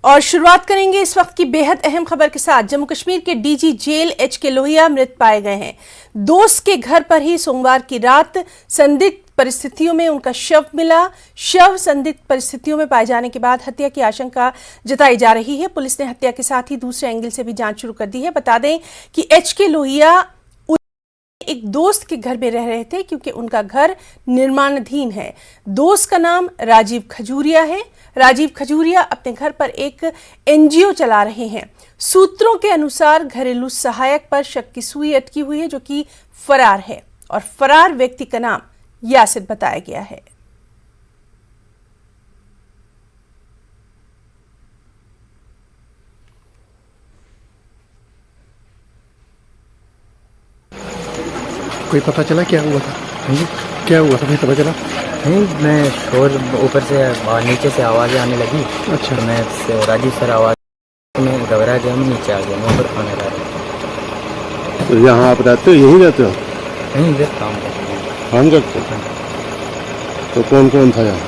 और शुरुआत करेंगे इस वक्त की बेहद अहम खबर के साथ। जम्मू कश्मीर के डीजी जेल एचके लोहिया मृत पाए गए हैं। दोस्त के घर पर ही सोमवार की रात संदिग्ध परिस्थितियों में उनका शव मिला। शव संदिग्ध परिस्थितियों में पाए जाने के बाद हत्या की आशंका जताई जा रही है। पुलिस ने हत्या के साथ ही दूसरे एंगल से भी जांच शुरू कर दी है। बता दें कि एचके लोहिया एक दोस्त के घर में रह रहे थे क्योंकि उनका घर निर्माणाधीन है। दोस्त का नाम राजीव खजूरिया है। राजीव खजूरिया अपने घर पर एक एनजीओ चला रहे हैं। सूत्रों के अनुसार घरेलू सहायक पर शक की सुई अटकी हुई है जो कि फरार है और फरार व्यक्ति का नाम यासिर बताया गया है। कोई पता चला क्या हुआ था? क्या हुआ था, भाई पता चला? नहीं, मैं शोर ऊपर से नीचे से आवाज़ें आने लगी। अच्छा। तो मैं राजीव सर आवाज़ में घबरा गया, मैं नीचे आ गया। मैं ऊपर खाना खा रहा। तो यहाँ आप रहते हो, यहीं रहते हो? नहीं, इधर काम करते हैं। काम करते हो? तो कौन कौन था यहाँ?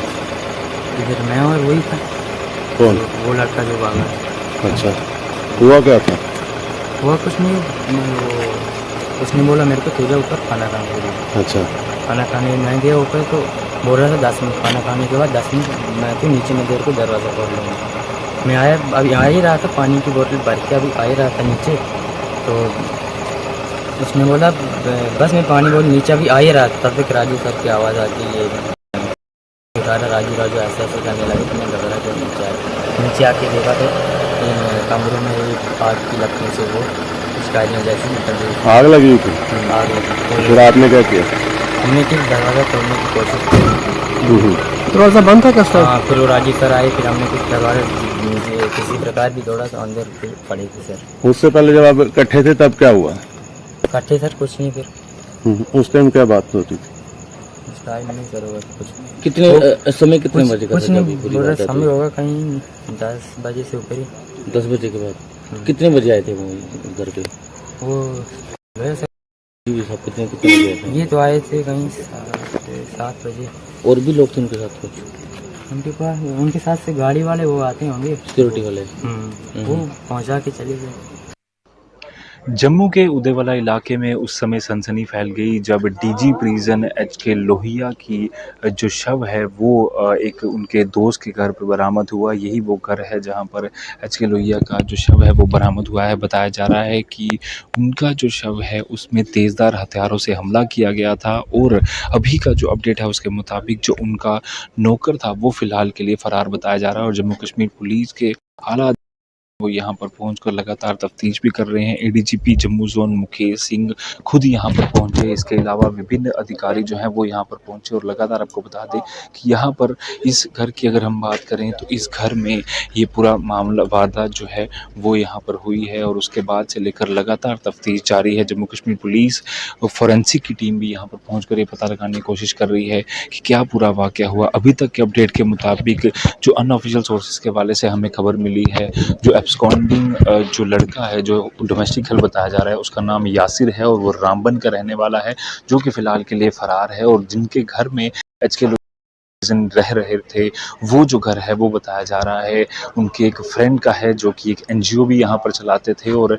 इधर मैं और वही था। कौन? वो लड़का जो भागा। अच्छा, हुआ क्या था? हुआ कुछ नहीं, उसने बोला मेरे को तेजा ऊपर खाना खाने के लिए। अच्छा। खाना खाने मैं गया ऊपर तो बोल रहा था 10 मिनट। खाना खाने के बाद 10 मिनट मैं तो नीचे में देर को दरवाज़ा खोल लूँगा। मैं आया, अभी आ ही रहा था, पानी की बोतल भर के अभी आ ही रहा था नीचे। तो उसने बोला बस मैं पानी बोल नीचे अभी आ ही रहा था, तब तक राजू सर की आवाज़ आती है। राजू राजू ऐसे ऐसे करने लगे तो मैं घबरा के नीचे आके देखा तो कमरे में आग की लकड़ी से वो स्टाइलियाँ जैसी निकल रही। आग लगी थी? आग लगी। फिर आपने क्या किया? हमने किस दरवाज़ा तोड़ने की कोशिश की। दरवाज़ा बंद था? कैसा? हाँ, फिर वो राजीव सर आए, फिर हमने कुछ दरवाज़ा किसी प्रकार भी तोड़ा तो अंदर फिर पड़े थे सर। उससे पहले जब आप इकट्ठे थे तब क्या हुआ? इकट्ठे सर कुछ नहीं। फिर उस टाइम क्या बात होती थी? स्टाइल नहीं सर होगा कुछ। कितने समय कितने बजे का? कुछ नहीं बोल रहा, समय होगा कहीं 10 बजे से ऊपर ही। 10 बजे के बाद? कितने बजे आए थे वो घर पे? वो वैसे कितने बजे आए थे? ये तो आए थे कहीं 7 बजे। और भी लोग थे उनके साथ कुछ? उनके पास उनके साथ से गाड़ी वाले वो आते होंगे, सिक्योरिटी वाले। वो पहुंचा के चले गए। जम्मू के उदयवाला इलाके में उस समय सनसनी फैल गई जब डीजी प्रिजन एचके लोहिया की जो शव है वो एक उनके दोस्त के घर पर बरामद हुआ। यही वो घर है जहां पर एचके लोहिया का जो शव है वो बरामद हुआ है। बताया जा रहा है कि उनका जो शव है उसमें तेज़धार हथियारों से हमला किया गया था और अभी का जो अपडेट है उसके मुताबिक जो उनका नौकर था वो फ़िलहाल के लिए फ़रार बताया जा रहा है। और जम्मू कश्मीर पुलिस के आला वो यहाँ पर पहुंचकर लगातार तफ्तीश भी कर रहे हैं। एडीजीपी जम्मू जोन मुकेश सिंह खुद यहाँ पर पहुंचे। इसके अलावा विभिन्न अधिकारी जो हैं वो यहाँ पर पहुंचे और लगातार आपको बता दें कि यहाँ पर इस घर की अगर हम बात करें तो इस घर में ये पूरा मामला वारदात जो है वो यहाँ पर हुई है और उसके बाद से लेकर लगातार तफ्तीश जारी है। जम्मू कश्मीर पुलिस फॉरेंसिक की टीम भी यहाँ पर पहुँच ये पता लगाने की कोशिश कर रही है कि क्या पूरा वाक़या हुआ। अभी तक के अपडेट के मुताबिक जो अनऑफिशियल सोर्सेज के हवाले से हमें खबर मिली है, जो एब्सकॉन्डिंग जो लड़का है जो डोमेस्टिक हेल्प बताया जा रहा है उसका नाम यासिर है और वो रामबन का रहने वाला है जो कि फ़िलहाल के लिए फ़रार है। और जिनके घर में एचके रह रहे थे वो जो घर है वो बताया जा रहा है उनके एक फ्रेंड का है जो कि एक एनजीओ भी यहाँ पर चलाते थे। और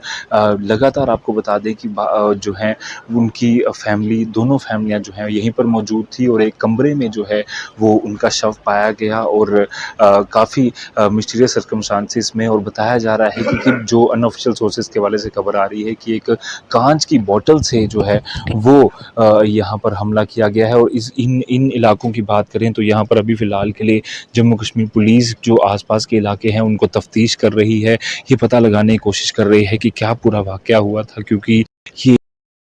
लगातार आपको बता दें कि जो है उनकी फैमिली, दोनों फैमिलियाँ जो हैं यहीं पर मौजूद थी और एक कमरे में जो है वो उनका शव पाया गया और काफ़ी मिस्टीरियस सर्कमस्टांसिस में। और बताया जा रहा है कि जो अनऑफिशियल सोर्सेज के वाले से खबर आ रही है कि एक कांच की बोतल से जो है वो यहाँ पर हमला किया गया है। और इन इलाकों की बात करें तो यहाँ पर अभी फ़िलहाल के लिए जम्मू कश्मीर पुलिस जो आसपास के इलाके हैं उनको तफ्तीश कर रही है, ये पता लगाने की कोशिश कर रही है कि क्या पूरा वाक़या हुआ था, क्योंकि ये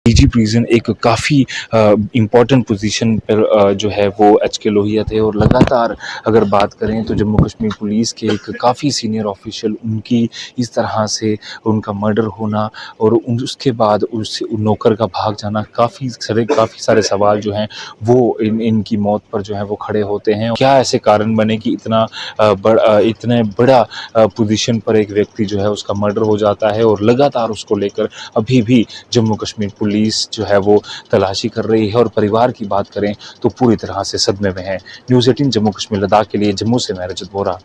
डीजी प्रिजन एक काफ़ी इम्पॉर्टेंट पोजीशन पर जो है वो एचके लोहिया थे। और लगातार अगर बात करें तो जम्मू कश्मीर पुलिस के एक काफ़ी सीनियर ऑफिशियल उनकी इस तरह से उनका मर्डर होना और उसके बाद उस नौकर का भाग जाना, काफ़ी सारे सवाल जो हैं वो इनकी मौत पर जो है वो खड़े होते हैं। क्या ऐसे कारण बने कि इतने बड़ा पोजीशन पर एक व्यक्ति जो है उसका मर्डर हो जाता है और लगातार उसको लेकर अभी भी जम्मू कश्मीर पुलिस जो है वो तलाशी कर रही है। और परिवार की बात करें तो पूरी तरह से सदमे में है। न्यूज़ 18 जम्मू कश्मीर लद्दाख के लिए जम्मू से मैं रजत बोरा।